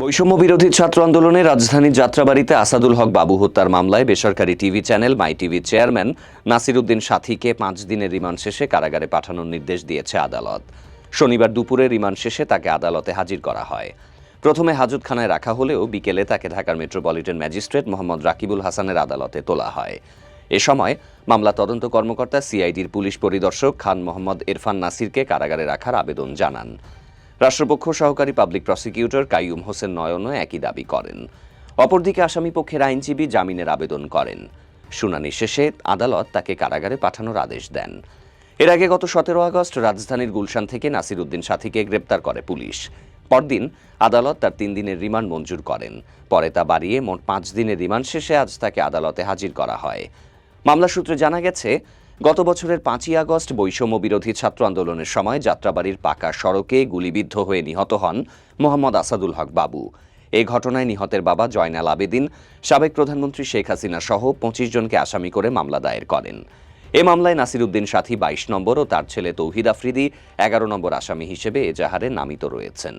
বৈষম্য বিরোধী ছাত্র আন্দোলনে রাজধানীর যাত্রাবাড়িতে আসাদুল হক বাবু হত্যার মামলায় বেসরকারি টিভি চ্যানেল মাই টিভির চেয়ারম্যান নাসির উদ্দিন সাথীকে 5 দিনের রিমান্ড শেষে কারাগারে পাঠানোর নির্দেশ দিয়েছে আদালত। শনিবার দুপুরে রিমান্ড শেষে তাকে আদালতে হাজির করা হয়। প্রথমে হাজতখানায় রাখা হলেও বিকেলে তাকে ঢাকার মেট্রোপলিটন ম্যাজিস্ট্রেট মোহাম্মদ রাকিবুল হাসানের আদালতে তোলা হয়। এ সময় মামলা তদন্ত কর্মকর্তা সিআইডির পুলিশ পরিদর্শক খান মোহাম্মদ ইরফান নাসিরকে কারাগারে রাখার আবেদন জানান। রাষ্ট্রপক্ষ সহকারী পাবলিক প্রসিকিউটর কাইয়ুম হোসেন নয়নও একই দাবি করেন। অপরদিকে আসামি পক্ষের আইনজীবী জামিনের আবেদন করেন। শুনানি শেষে আদালত তাকে কারাগারে পাঠানোর আদেশ দেন। এর আগে গত 17 আগস্ট রাজধানীর গুলশান থেকে নাসির উদ্দিন সাথীকে গ্রেপ্তার করে পুলিশ। পরদিন আদালত তার 3 দিনের রিমান্ড মঞ্জুর করেন। পরে তা বাড়িয়ে মোট 5 দিনের রিমান্ড শেষে আজ তাকে আদালতে হাজির করা হয়। মামলা সূত্রে জানা গেছে, গত বছরের 5ই আগস্ট বৈষম্য বিরোধী ছাত্র আন্দোলনের সময় যাত্রাবাড়ির পাকা সড়কে গুলিবিদ্ধ হয়ে নিহত হন মোহাম্মদ আসাদুল হক বাবু। এই ঘটনায় নিহতের বাবা জয়নাল আবেদিন সাবেক প্রধানমন্ত্রী শেখ হাসিনা সহ 25 জনকে আসামি করে মামলা দায়ের করেন। এ মামলায় নাসির উদ্দিন সাথী 22 নম্বর ও তার ছেলে তৌহিদ আফ্রিদি 11 নম্বর আসামি হিসেবে এজাহারে নামিত রয়েছেন।